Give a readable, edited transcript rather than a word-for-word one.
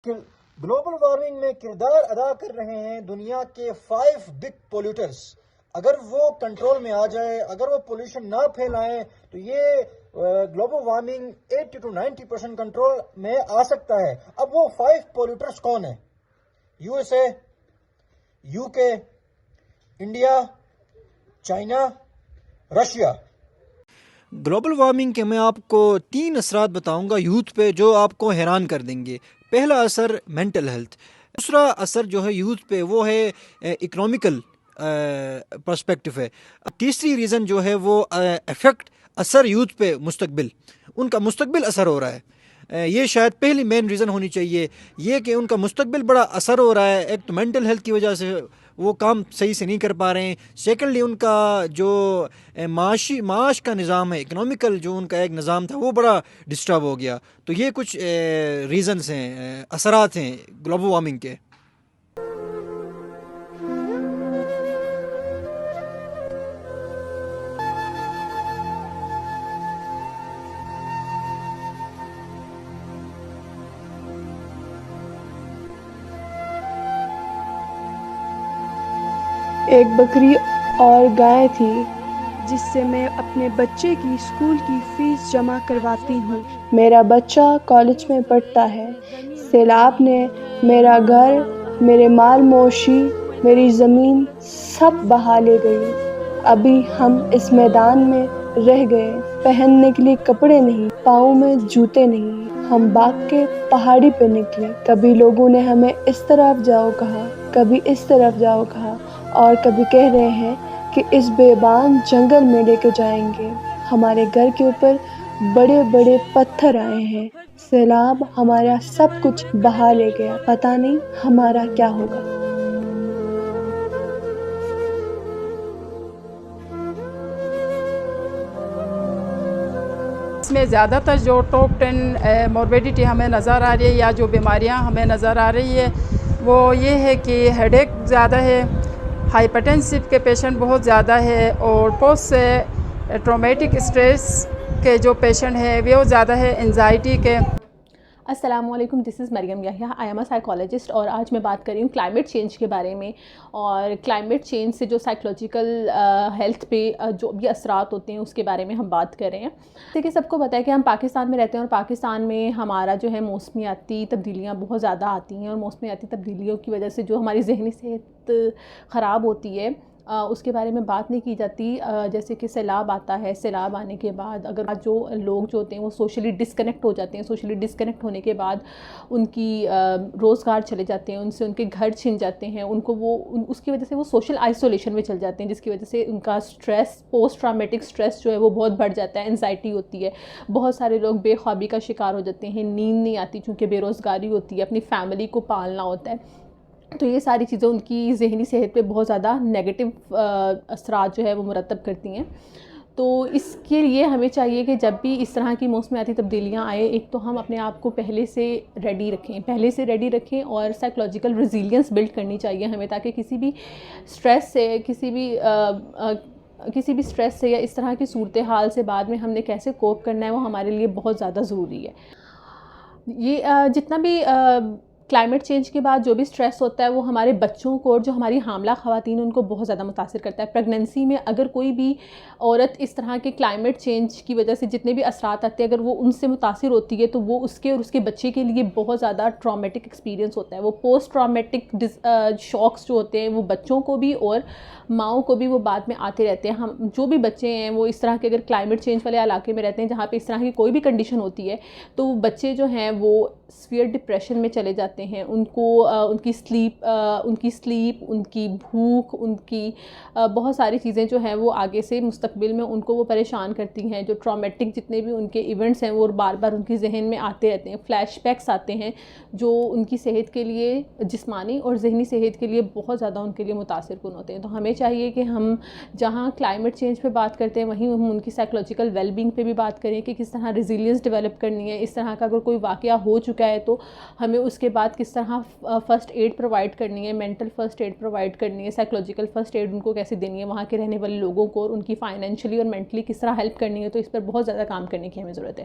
کہ global warming میں کردار ادا کر رہے ہیں دنیا کے 5 بگ پولیوٹرز. اگر وہ کنٹرول میں آ جائے، اگر وہ پولوشن نہ پھیلائیں تو یہ گلوبل وارمنگ 80 to 90% کنٹرول میں آ سکتا ہے. اب وہ 5 پولیوٹرز کون ہیں؟ USA، UK، India, China, Russia. Global warming کے میں آپ کو 3 اثرات بتاؤں گا یوتھ پہ جو آپ کو حیران کر دیں گے. پہلا اثر مینٹل ہیلتھ، دوسرا اثر جو ہے یوتھ پہ وہ ہے اکنامیکل پرسپیکٹو ہے، تیسری ریزن جو ہے وہ افیکٹ اثر یوتھ پہ مستقبل، ان کا مستقبل اثر ہو رہا ہے. یہ شاید پہلی مین ریزن ہونی چاہیے، یہ کہ ان کا مستقبل بڑا اثر ہو رہا ہے. ایک تو مینٹل ہیلتھ کی وجہ سے وہ کام صحیح سے نہیں کر پا رہے ہیں، سیکنڈلی ان کا جو معاش کا نظام ہے، اکنامیکل جو ان کا ایک نظام تھا وہ بڑا ڈسٹرب ہو گیا. تو یہ کچھ ریزنز ہیں، اثرات ہیں گلوبل وارمنگ کے. ایک بکری اور گائے تھی جس سے میں اپنے بچے کی اسکول کی فیس جمع کرواتی ہوں. میرا بچہ کالج میں پڑھتا ہے. سیلاب نے میرا گھر، میرے مال مویشی، میری زمین سب بہا لے گئی. ابھی ہم اس میدان میں رہ گئے، پہننے کے لیے کپڑے نہیں، پاؤں میں جوتے نہیں. ہم باغ کے پہاڑی پہ نکلے، کبھی لوگوں نے ہمیں اس طرف جاؤ کہا، کبھی اس طرف جاؤ کہا، اور کبھی کہہ رہے ہیں کہ اس بیابان جنگل میں لے کے جائیں گے. ہمارے گھر کے اوپر بڑے بڑے پتھر آئے ہیں. سیلاب ہمارا سب کچھ بہا لے گیا. پتہ نہیں ہمارا کیا ہوگا. اس میں زیادہ تر جو ٹاپ 10 موربیڈیٹی ہمیں نظر آ رہی ہے یا جو بیماریاں ہمیں نظر آ رہی ہے وہ یہ ہے کہ ہیڈ ایک زیادہ ہے، ہائپرٹینسو کے پیشنٹ بہت زیادہ ہے، اور پوسٹ ٹرومیٹک اسٹریس کے جو پیشنٹ ہیں وہ زیادہ ہے، انزائٹی کے. السلام علیکم، دس از مریم یحییٰ، آئی ایم اے سائیکالوجسٹ، اور آج میں بات کر رہی ہوں کلائمیٹ چینج کے بارے میں، اور کلائمیٹ چینج سے جو سائیکولوجیکل ہیلتھ پہ جو بھی اثرات ہوتے ہیں اس کے بارے میں ہم بات کر رہے ہیں. جیسے کہ سب کو پتہ ہے کہ ہم پاکستان میں رہتے ہیں، اور پاکستان میں ہمارا جو ہے موسمیاتی تبدیلیاں بہت زیادہ آتی ہیں، اور موسمیاتی تبدیلیوں کی وجہ سے جو ہماری ذہنی صحت خراب ہوتی ہے اس کے بارے میں بات نہیں کی جاتی. جیسے کہ سیلاب آتا ہے، سیلاب آنے کے بعد اگر جو لوگ جو ہوتے ہیں وہ سوشلی ڈسکنیکٹ ہو جاتے ہیں، سوشلی ڈسکنیکٹ ہونے کے بعد ان کی روزگار چلے جاتے ہیں، ان سے ان کے گھر چھن جاتے ہیں، ان کو وہ اس کی وجہ سے وہ سوشل آئسولیشن میں چل جاتے ہیں، جس کی وجہ سے ان کا اسٹریس، پوسٹ ٹرامیٹک اسٹریس جو ہے وہ بہت بڑھ جاتا ہے، انزائٹی ہوتی ہے. بہت سارے لوگ بے خوابی کا شکار ہو جاتے ہیں، نیند نہیں آتی چونکہ بے روزگاری ہوتی ہے، اپنی فیملی کو پالنا ہوتا ہے. تو یہ ساری چیزیں ان کی ذہنی صحت پہ بہت زیادہ نیگیٹو اثرات جو ہے وہ مرتب کرتی ہیں. تو اس کے لیے ہمیں چاہیے کہ جب بھی اس طرح کی موسمیاتی تبدیلیاں آئے، ایک تو ہم اپنے آپ کو پہلے سے ریڈی رکھیں اور سائیکولوجیکل ریزیلینس بلڈ کرنی چاہیے ہمیں، تاکہ کسی بھی اسٹریس سے یا اس طرح کی صورتحال سے بعد میں ہم نے کیسے کوپ کرنا ہے وہ ہمارے لیے بہت زیادہ ضروری ہے. یہ جتنا بھی کلائمیٹ چینج کے بعد جو بھی اسٹریس ہوتا ہے وہ ہمارے بچوں کو اور جو ہماری حاملہ خواتین ان کو بہت زیادہ متاثر کرتا ہے. پریگننسی میں اگر کوئی بھی عورت اس طرح کے کلائمیٹ چینج کی وجہ سے جتنے بھی اثرات آتے ہیں اگر وہ ان سے متاثر ہوتی ہے تو وہ اس کے اور اس کے بچے کے لیے بہت زیادہ ٹرامیٹک ایکسپیرینس ہوتا ہے. وہ پوسٹ ٹرامیٹک شاکس جو ہوتے ہیں وہ بچوں کو بھی اور ماؤں کو بھی وہ بعد میں آتے رہتے ہیں. ہم جو بھی بچے ہیں وہ اس طرح کے اگر کلائمیٹ چینج والے علاقے میں رہتے ہیں جہاں پہ اس طرح کی کوئی بھی کنڈیشن ہوتی ہے تو وہ بچے جو ہیں وہ سویئر ڈپریشن میں چلے جاتے ہیں. ان کو ان کی سلیپ، ان کی بھوک، ان کی بہت ساری چیزیں جو ہیں وہ آگے سے مستقبل میں ان کو وہ پریشان کرتی ہیں. جو ٹرامیٹک جتنے بھی ان کے ایونٹس ہیں وہ بار بار ان کی ذہن میں آتے رہتے ہیں، فلیش بیکس آتے ہیں جو ان کی صحت کے لیے، جسمانی اور ذہنی صحت کے لیے بہت زیادہ ان کے لیے متاثر کن ہوتے ہیں. تو ہمیں چاہیے کہ ہم جہاں کلائمیٹ چینج پہ بات کرتے ہیں وہیں ہم ان کی سائیکولوجیکل ویل بینگ پہ بھی بات کریں کہ کس طرح ریزیلینس ڈیولپ کرنی ہے. اس طرح کا اگر کوئی واقعہ ہو چکا ہے تو ہمیں اس کے بعد کس طرح فرسٹ ایڈ پرووائڈ کرنی ہے، مینٹل فرسٹ ایڈ پرووائڈ کرنی ہے، سائیکولوجیکل فرسٹ ایڈ ان کو کیسے دینی ہے، وہاں کے رہنے والے لوگوں کو اور ان کی فائنینشلی اور مینٹلی کس طرح ہیلپ کرنی ہے. تو اس پر بہت زیادہ کام کرنے کی ہمیں ضرورت ہے.